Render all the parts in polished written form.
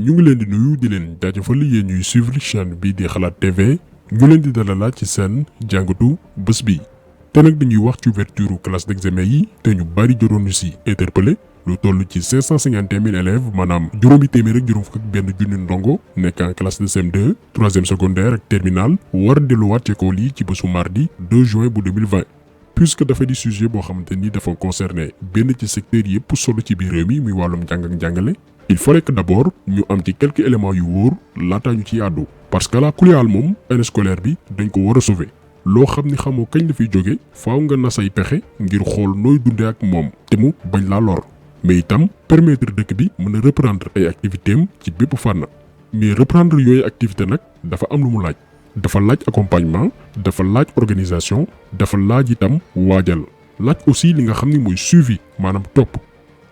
ñu ngi leen di nuyu di leen jaajëfal yéen ñuy suivre chaîne bi di Xalaat TV ñu leen di dalalaat ci seen jàngatu bés bi te nag dañuy wax ci ouverture classe d'examen yi te ñu bari jotoon ñu si interpellé lu toll ci 551 000 élèves maanaam juróomi téeméer ak juróom fukk ak benn junni ndongo nekk en classe de CM2 troisième secondaire ak terminale war a delluwaat ci école yi ci bésu mardi 2 juin bu 2020 puisque dafa di sujet boo xamante ni dafa concerné benn ci secteur yëpp solo ci biir réew mi muy wàllum njàng ak njàngale il fallait que d'abord ñu am ci quelques éléments yu wóor laataa ñu ci àddu parce que la kuliyaal moom année scolaire bi dañ ko war a sauver loo xam ni xamoo kañ la fiy jóge faaw nga nasay pexe ngir xool nooy dundee ak moom te mu bañ laa lor mais itam permettre dëkk bi mën a reprendre ay activités am ci bépp fànn mais reprendre yooyu activité nag dafa am lu mu laaj dafa laaj accompagnement dafa laaj organisation dafa laaj itam waajal laaj aussi li nga xam ni mooy suivi maanaam topp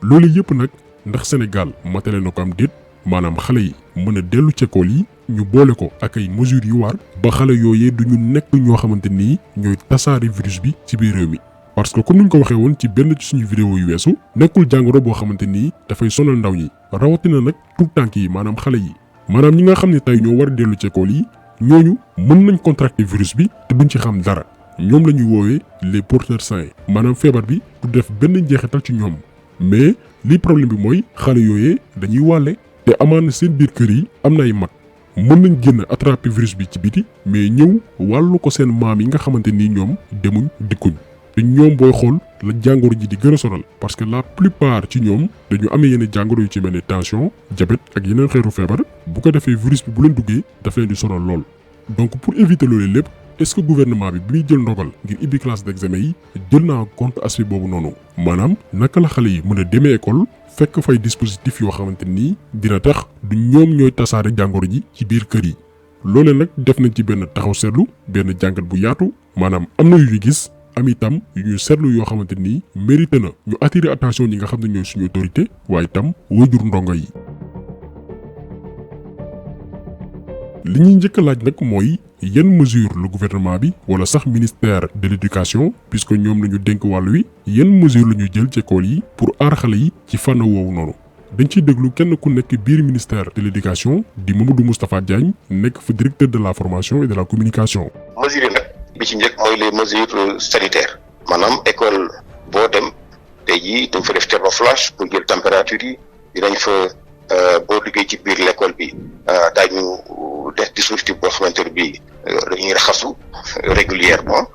loolu yëpp nag ndax Sénégal matale na ko am déet maanaam xale yi mën a dellu ci école yi ñu boole ko ak ay mesures yu war ba xale yooyee du ñu nekk ñoo xamante ni ñooy tasaare virus bi ci biir réew mi. parce que comme ni ñu ko waxee woon ci benn ci suñu vidéo yu weesu nekkul jàngoro boo xamante ni dafay sonal ndaw ñi rawatina nag tout tànk yi maanaam xale yi maanaam ñi nga xam ne tey ñoo war a dellu ci école yi ñooñu mën nañ contracter virus bi te duñ ci xam dara ñoom la ñuy woowee les porteurs sains maanaam feebar bi du def benn njeexital ci ñoom mais li problème bi mooy xale yooyee dañuy wàlle te amaana seen biir kër yi am na ay mag mën nañ génn attraper virus bi ci biti mais ñëw wàllu ko seen maam yi nga xamante ni ñoom demuñ dikkuñ te ñoom booy xool la jàngoro ji di gën a sonal parce que la plupart ci ñoom dañu amee yenn jàngoro yu ci mel ne tension diabète ak yeneen xeetu feebar bu ko defee virus bi bu leen duggee daf leen di sonal lool. donc pour éviter loolu lépp est-ce que gouvernement bi muy jël ndogal ngir ibbi classe d'examen yi jël naa en compte aspect boobu noonu maanaam naka la xale yi mën a demee école fekk fay dispositif yoo xamante ni dina tax du ñoom ñooy tasaare jàngoro ji ci biir kër yi. loolee nag def nañ ci benn taxaw seetlu benn jàngat bu yaatu maanaam am na yu ñu gis. am itam yu ñu seetlu yoo xamante ni mérité na ñu attirer attention ñi nga xam ne ñooy suñu autorité waaye itam waajur ndongo yi. li ñuy njëkk a laaj nag mooy yan mesure le gouvernement bi wala sax ministère de l'éducation puisque ñoom la ñu dénk wàll wi yan mesure la ñuy jël ci école yi pour aar xale yi ci fànn woowu noonu. dañ ciy déglu kenn ku nekk biir ministère de l'éducation di Mamadou Moustapha Diagne nekk fa directeur de la formation et de la communication. mesure nag bi ci njëkk mooy les mesures sanitaires maanaam école boo dem tey jii dañ fa def thermoflash pour jël température yi dinañ fa boo duggee ci biir l'école bi daañu def dispositif boo xamante ne bii dañuy raxasu régulièrement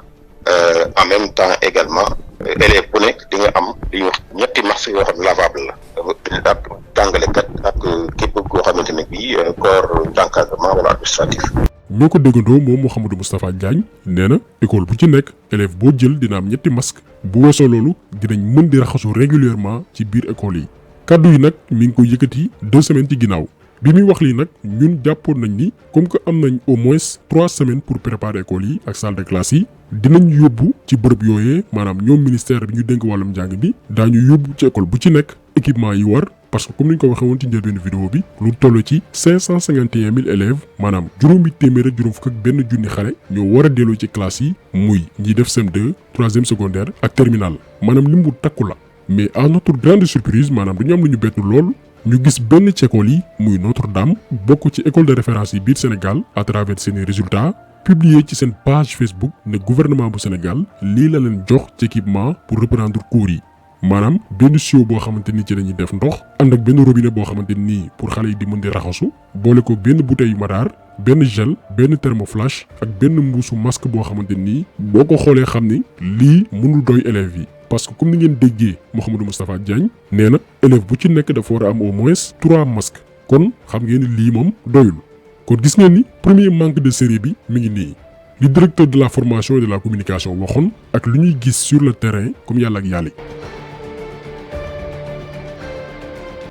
en même temps également élève bu nekk di nga am li ñuy wax ñetti masques yoo xam ne lavable la ak jàngalekat ak képp koo xamante ne bii corps d'encadrement wala administratif. ñoo ko déggandoo moom Mouhamadou Moustapha Diagne nee na école bu ci nekk élève boo jël dina am ñetti masque bu weesoo loolu dinañ mën di raxasu régulièrement ci biir école yi kaddu yi nag mi ngi ko yëkkati 2 semaines ci ginnaaw bi muy wax lii nag ñun jàppoon nañ ni comme que am nañ au moins 3 semaines pour préparer école yi ak salle de classe yi dinañ yóbbu ci bërëb yooyee maanaam ñoom ministère bi ñu dénk wàllum njàng bi daañu yóbbu ci école bu ci nekk équipement yi war parce que comme ni ñu ko waxee woon ci njëlbéenu vidéo bi lu toll ci 551 000 élèves maanaam juróomi téeméer ak juróom fukk ak benn junni xale ñoo war a dellu ci classe yi muy ñi def CM2 troisième secondaire ak terminale maanaam lim bu takku la mais à notre grande surprise maanaam dañu am lu ñu bettu lool ñu gis benn ci école yi muy Notre-Dame bokk ci école de référence yi biir Sénégal à travers seeni résultats publié ci seen page Facebook ne gouvernement bu Sénégal lii la leen jox ci équipement pour reprendre cours yi. maanaam benn tuyau boo xamante ni ci lañuy def ndox ànd ak benn robinet boo xamante ni pour xale yi di mën di raxasu boole ko benn bouteille madaar benn gel benn thermoflash ak benn mbuusu masque boo xamante ni boo ko xoolee xam ni lii mënul doy élèves yi parce que comme ni ngeen déggee Mouhamadou Moustapha Diagne nee na élève bu ci nekk dafa war a am au moins 3 masques kon xam ngeen ni lii moom doyul kon gis ngeen ni premier manque de sérieux bi mi ngi nii li directeur de la formation et de la communication waxoon ak lu ñuy gis sur le terrain comme yàlla ak yàlla.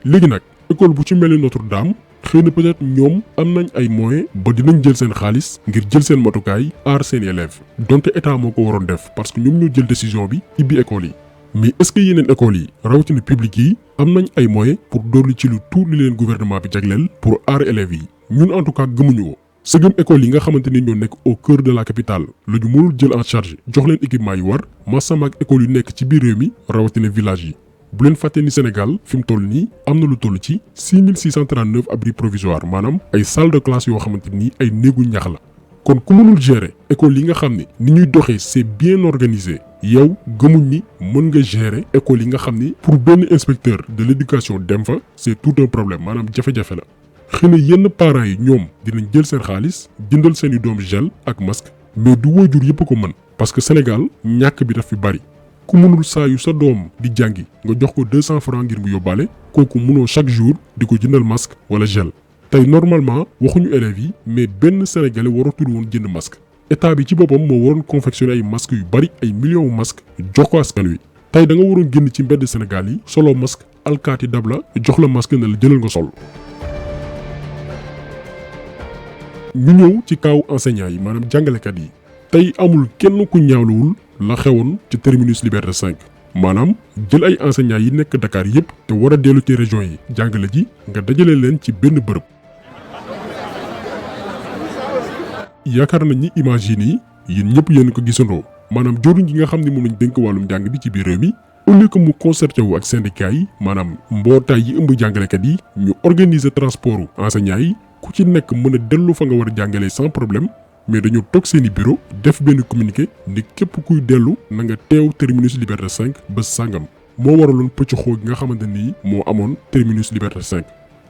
léegi nag école bu ci mel ni Notre-Dame xëy na peut-être ñoom am nañ ay moyens ba dinañ jël seen xaalis ngir jël seen matukaay aar seen élèves donte état moo ko waroon def parce que ñoom ñoo jël décision bi ibbi école yi mais est-ce que yeneen écoles yi rawatina public yi am nañ ay moyens pour dolli ci lu tuut li leen gouvernement bi jagleel pour aar élèves yi ñun en tout cas gëmuñu ko sëgëm école yi nga xamante ni ñoo nekk au cœur de la capitale la ñu mënul jël en charge jox leen équipement yi war masama ak école yu nekk ci biir réew mi rawatina village yi bu leen fàtte ni Sénégal fi mu toll nii am na lu toll ci 6639 abris provisoires maanaam ay salle de classe yoo xamante ni ay néegu ñax la. kon ku mënul gérer école yi nga xam ne ni ñuy doxee c'est bien organisé yow gëmuñ ni mën nga gérer école yi nga xam ni pour benn inspecteur de l'éducation dem fa c'est tout un problème maanaam jafe-jafe la. xëy na yenn parents yi ñoom dinañ jël seen xaalis jëndal seen i doom gel ak masque mais du waajur yëpp ko mën parce que Sénégal ñàkk bi daf fi bari ku mënul saa yu sa doom di jàngi nga jox ko 200 francs ngir mu yóbbaale kooku mënoo chaque jour di ko jëndal masque wala gel. tey normalement waxuñu élèves yi mais benn sénégalais waratul woon jënd masque état bi ci boppam moo waroon confectionner ay masques yu bari ay millions yu masques jox ko askan wi tey da nga waroon génn ci mbedd Sénégal yi solo masque alkaati dab la jox la masque ne la jëlal nga sol. ñu ñëw ci kaw enseignants yi maanaam jàngalekat yi tey amul kenn ku ñaawluwul la xewoon ci terminus Liberté 5 maanaam jël ay enseignants yi nekk Dakar yépp te war a dellu ci région yi jàngale ji nga dajale leen ci benn bërëb. yaakaar nañ ni image yi nii yéen ñëpp yéen ko gisandoo maanaam joriñ gi nga xam ne moom lañ dénk wàllum jàng bi ci biir réew mi au lieu que mu concerté wu ak syndicat yi maanaam mbootaay yi ëmb jàngalekat yi ñu organiser transportu enseignants yi ku ci nekk mën a dellu fa nga war a jàngalee sans problème mais dañoo toog seeni bureau def benn communiqué ni képp kuy dellu na nga teew terminus Liberté 5 bés sàngam moo waraloon pëccxoo gi nga xamante ni moo amoon terminus Liberté 5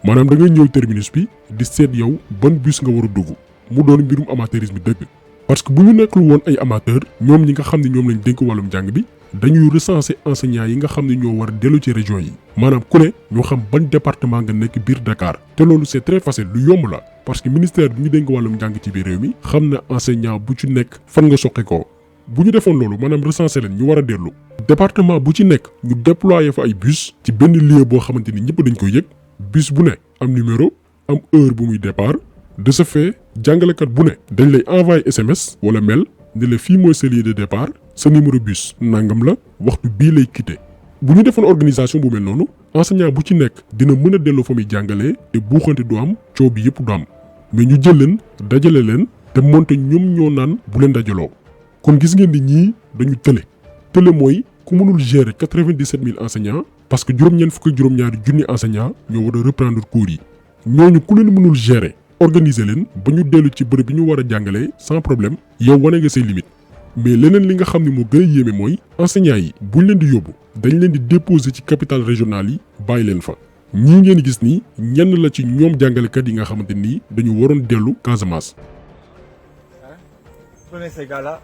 maanaam da ngay ñëw terminus bi di seet yow ban bus nga war a dugg mu doon mbirum amateurisme dëgg parce que bu ñu nekkul woon ay amateur ñoom ñi nga xam ne ñoom lañ dénk wàllum jàng bi dañuy recenser enseignants yi nga xam ne ñoo war a dellu ci région yi maanaam ku ne ñoo xam ban département nga nekk biir Dakar te loolu c'est très facile lu yomb la parce que ministère bi ñu dénk wàllum njàng ci biir réew mi xam na enseignant bu ci nekk fan nga soqe ko bu ñu defoon loolu maanaam recenser leen ñu war a dellu département bu ci nekk ñu déployer fa ay bus ci benn lieu boo xamante ni ñëpp dañ koy yëg bus bu ne am numéro am heure bu muy départ de ce fait jàngalekat bu ne dañ lay envoyer SMS wala mail ne la fii mooy sa lieu de départ sa numéro bus nangam la waxtu bii lay quitté bu ñu defoon organisation bu mel noonu enseignant bu ci nekk dina mën a delloo fa muy jàngalee te buuxante du am coow bi yëpp du am mais ñu jël leen dajale leen te moonte ñoom ñoo naan bu leen dajaloo kon gis ngeen ni ñii dañu tële mooy ku mënul gérer 97 000 enseignants parce que juróom-ñeent fukk ak juróom-ñaari junni enseignants ñoo war a reprendre cours yi ñooñu ku leen mënul gérer organiser leen ba ñu dellu ci bërëb bi ñu war a jàngalee sans problème yow wane nga say limite mais leneen li nga xam ne moo gën a yéeme mooy enseignants yi buñ leen di yóbbu dañ leen di déposer ci capitale régionale yi bàyyi leen fa ñii ngeen gis nii ñenn la ci ñoom jàngalekat yi nga xamante nii dañu waroon dellu Casamance. Prenez ces gars-là.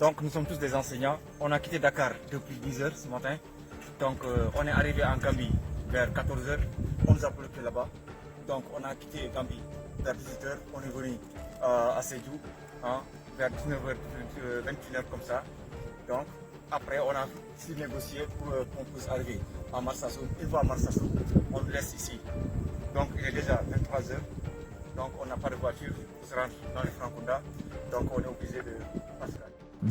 Donc nous sommes tous des enseignants. On a quitté Dakar depuis 10 heures ce matin. Donc on est arrivé en Gambie vers 14 heures. On nous a bloqué là-bas. Donc on a quitté Gambie vers 18 heures. On est venu à Sédhiou vers 19 heures, 21 heures comme ça. Donc après on a su négocier pour qu'on puisse arriver à Marsassoum. Une fois à Marsassoum, on nous laisse ici. Donc il est déjà 23 heures. Donc on n'a pas de voiture pour se rendre dans les Frankunda. Donc on est obligé de passer.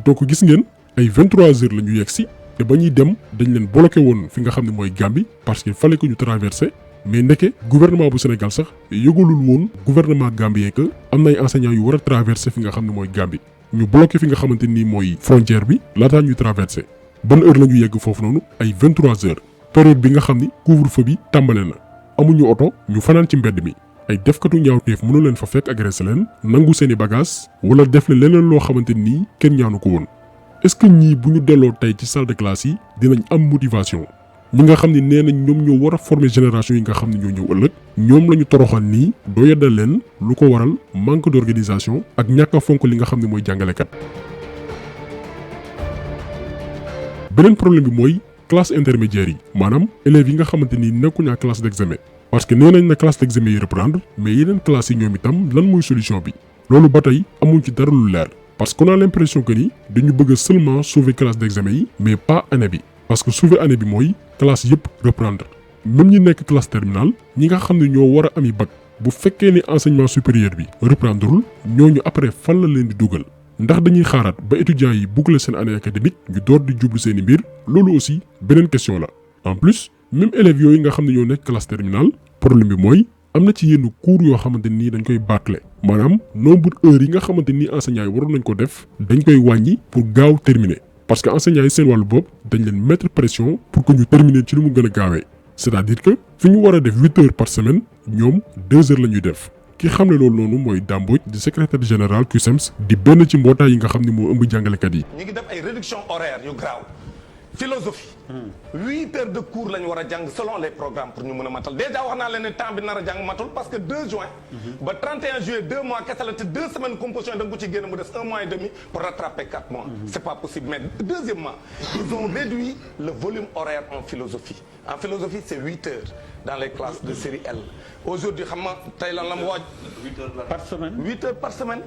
donc gis ngeen ay 23 heures la ñu yegg si te ba ñuy dem dañ leen bloqué woon fi nga xam ne mooy Gambie parce que fallait que ñu traverser mais ndeke gouvernement bu Sénégal sax yëgalul woon gouvernement gambien que am na ay enseignants yu war a traverser fi nga xam ne mooy Gambie ñu bloqué fi nga xamante ni mooy frontière bi laataa ñuy traverser ban heure la ñu yegg foofu noonu ay 23 heures période bi nga xam ni couvre-feu bi tàmbale na amuñu oto ñu fanaan ci mbedd mi. ay defkatu ñaawteef mënu leen fa fekk agressé leen nangu seeni bagage wala def le leneen loo xamante nii kenn ñaanu ko woon est-ce que ñii bu ñu delloo tey ci salle de classe yi dinañ am motivation ñi nga xam ne nee nañ ñoom ñoo war a former génération yi nga xam ne ñoo ñëw ëllëg ñoom la ñu toroxal nii doo yeddal leen lu ko waral manque d'organisation ak ñàkk a fonk li nga xam ne mooy jàngalekat. beneen problème bi mooy classe intermédiaire yi maanaam élèves yi nga xamante ni nekkuñu classe d'examen. parce que nee nañ na classe d'examen yi reprendre mais yeneen classes yi ñoom itam lan mooy solution bi loolu ba tey amuñ ci dara lu leer parce qu'on a l'impression que ni dañu bëgg seulement sauver classe d'examen yi mais pas année bi parce que sauver année bi mooy classe yëpp reprendre même ñi nekk classe terminale ñi nga xam ne ñoo war a ami bac bu fekkee ni enseignement supérieur bi reprendrewul ñooñu après fan la leen di dugal ndax dañuy xaaraat ba étudiants yi boucler seen année académique ñu door di jublu seeni mbir loolu aussi beneen question la en plus. même élèves yooyu nga xam ne ñoo nekk classe terminale problème bi mooy am na ci yenn cours yoo xamante nii dañ koy bâcler maanaam nombre heures yi nga xamante ni enseignants yi waroon nañ ko def dañ koy wàññi pour gaaw terminer parce que enseignants yi seen wàllu bopp dañ leen mettre pression pour que ñu terminer ci lu mu gën a gaawee c'est-à-dire que fi ñu war a def 8 heures par semaine ñoom 2 heures la ñuy def ki xam ne loolu noonu mooy Dame Mbodj di secrétaire général CUSEMS di benn ci mbootaay yi nga xam ne moo ëmb jàngalekat yi. ñu ngi def ay réduction horaire yu graaw philosophie 8 heures de cours la ñu war a jàng selon les programmes pour ñu mën a matal déjà wax naa leen ne temps bi nar a jàng matul parce que 2 juin ba 31 juillet 2 mois kese la te 2 semaines composition da nga ko ci génn mu des 1 mois et demi pour rattraper 4 mois c'est pas possible mais deuxièmement ils ont réduit le volume horaire en philosophie c'est 8 heures dans les classes de série L aujourd'hui xam nga tey lan la mu waaj 8 heures par semaine 8 heures par semaine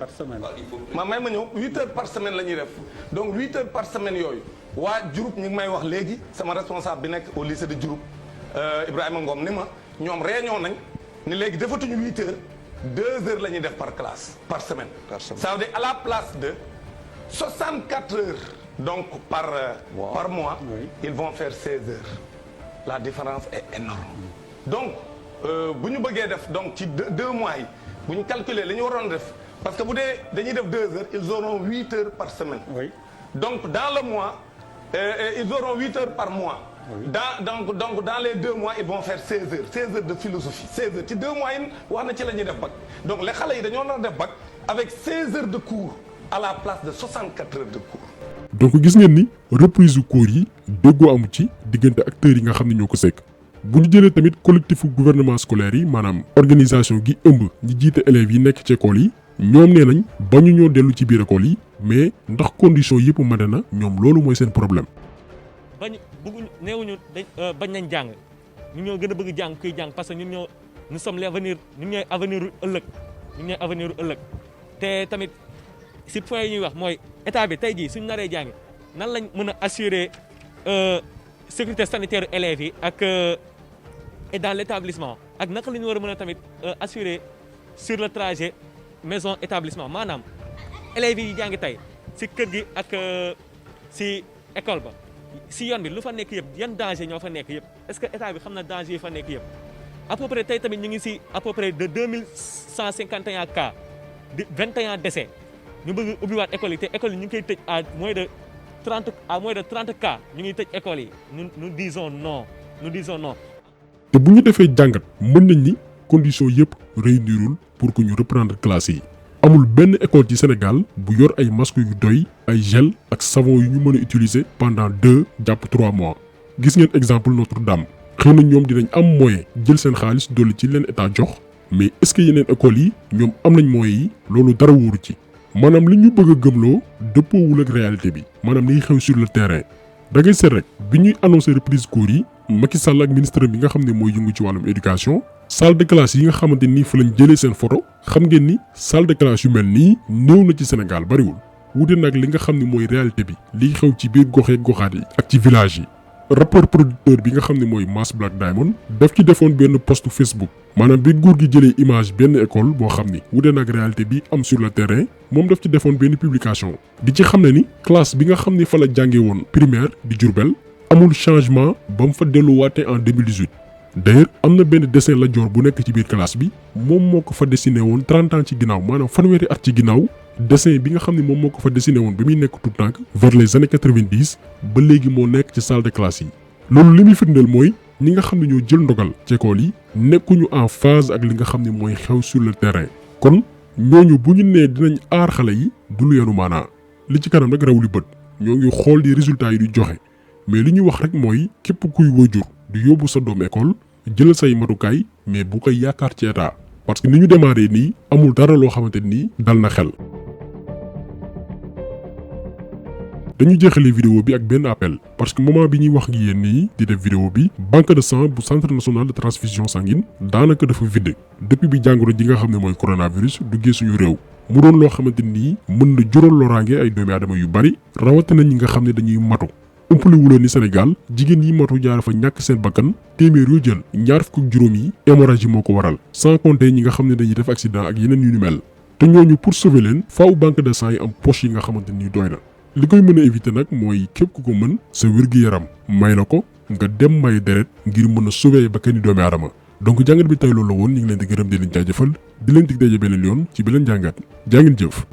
ma may ma ñëw 8 heures par semaine la ñuy def donc 8 heures par semaine yooyu waa Diouroup ñu ngi may wax léegi sama responsable bi nekk au lycée de Diouroup Ibrahima Ngom ni ma ñoom réunion nañ ni léegi defatuñu 8 heures 2 heures la ñuy def par classe par semaine ça veut dire à la place de 64 heures donc par mois ils vont faire 16 heures la différence est énorme donc bu ñu bëggee def donc ci 2 mois yi bu ñu calculer li ñu waroon def parce que bu dee dañuy def 2 heures ils auront 8 heures par semaine donc dans le mois ils auront 8 heures par mois donc dans les 2 mois ils vont faire 16 heures de philosophie 16 heures ci 2 mois yi wax na ci la ñuy def bac donc les xale yi dañoo nar a def bac avec 16 heures de cours à la place de 64 heures de cours donc gis ngeen ni reprise u cours yi déggoo amu ci diggante acteurs yi nga xam ne ñoo ko sekk bu ñu jëlee tamit collectifu gouvernement scolaire yi maanaam organisation gi ëmb ñi jiite élèves yi nekk ci école yi ñoom nee nañ bañu ñoo dellu ci biir école yi mais ndax condition yëpp mate na ñoom loolu mooy seen problème. bañ bëgguñu neewuñu bañ nañ jàng ñun ñoo gën a bëgg jàng kuy jàng parce que nous sommes l'avenir ñun ñooy avenir ëllëg te tamit si point yi ñuy wax mooy état bi tey jii suñu naree jàng nan lañ mën a assurer sécurité sanitaire élèves yi ak et dans l'établissement ak naka la ñu war a mën a tamit assurer sur le trajet maison établissement maanaam élèves yi jàngi tey si kër gi ak si école ba si yoon bi lu fa nekk yëpp yan danger ñoo fa nekk yëpp est-ce que état bi xam na danger yi fa nekk yëpp à peu près tey tamit ñu ngi si à peu près de 2151 cas de 21 décès ñu bëgg ubbiwaat école yi te école yi ñu ngi koy tëj à moins de 30 cas ñu ngi tëj école yi nous disons non te bu ñu defee jàngat mën nañ ni condition yëpp réunirul pour que ñu reprendre classe yi amul benn école ci Sénégal bu yor ay masques yu doy ay gel ak savon yu ñu mën a utiliser pendant 2 jàpp 3 mois gis ngeen exemple Notre-Dame xëy na ñoom dinañ am moyen jël seen xaalis dolli ci leen état jox mais est-ce que yeneen écoles yi ñoom am nañ moyens yi loolu dara wóoru ci maanaam li ñu bëgg a gëmloo dëppoowul ak réalité bi maanaam liy xew sur le terrain da ngay seet rek bi ñuy annoncé reprise cours yi Macky Sall ak ministre bi nga xam ne mooy yëngu ci wàllum éducation salle de classe yi nga xamante ni fa lañ jëlee seen photo xam ngeen ni salle de classe yu mel nii néew na ci Sénégal bariwul wute nag li nga xam ne mooy réalité bi liy xew ci biir goxee goxaat yi ak ci village yi rapport producteur bi nga xam ne mooy Mass Black Diamond daf ci defoon benn post Facebook maanaam bi nguur gi jëlee image benn école boo xam ni wute nag réalité bi am sur le terrain moom daf ci defoon benn publication di ci xam ne ni classe bi nga xam ni fa la jàngee woon primaire di Diourbel amul changement ba mu fa delluwaatee en 2018 d'ailleurs am na benn dessin la joor bu nekk ci biir classe bi moom moo ko fa dessiné woon 30 ans ci ginnaaw maanaam fanweeri at ci ginnaaw dessin bi nga xam ne moom moo ko fa dessiné woon bi muy nekk tout tànk vers les années 90 ba léegi moo nekk ci salle de classe yi loolu li muy firndeel mooy ñi nga xam ne ñoo jël ndogal ci école yi nekkuñu en phase ak li nga xam ne mooy xew sur le terrain kon ñooñu bu ñu nee dinañ aar xale yi du lu yenu maanaa li ci kanam rek raw li bët ñoo ngi xool di résultats yi du joxe mais li ñuy wax rek mooy képp kuy waajur du yóbbu sa doom école jëlal say matukaay mais bu koy yaakaar ci état parce que ni ñu démarré nii amul dara loo xamante ni dal na xel. dañu jeexalee vidéo bi ak benn appel parce que moment bi ñuy wax ak yéen nii di def vidéo bi banque de sang bu centre national de transfusion sanguine daanaka dafa vide depuis bi jàngoro ji nga xam ne mooy coronavirus duggee suñu réew mu doon loo xamante ni mën na jural loraange ay doomi aadama yu bari rawatina ñi nga xam ne dañuy matu. umpale wuloon ni Sénégal jigéen yi matu jaar fa ñàkk seen bakkan téeméer yoo jël ñaar fukk ak juróom yi hémorragie moo ko waral sans compter ñi nga xam ne dañuy def accident ak yeneen yu ni mel te ñooñu pour sauver leen faaw banque de sang yi am poche yi nga xamante ni doy na li koy mën a éviter nag mooy képp ku ko mën sa wér-gu-yaram may la ko nga dem may deret ngir mën a sauver bakkani doomi aadama donc jàngat bi tey loolu la woon ñu ngi leen di gërëm di leen jaajëfal di leen dig daje beneen yoon ci beneen jàngat jaa ngeen jëf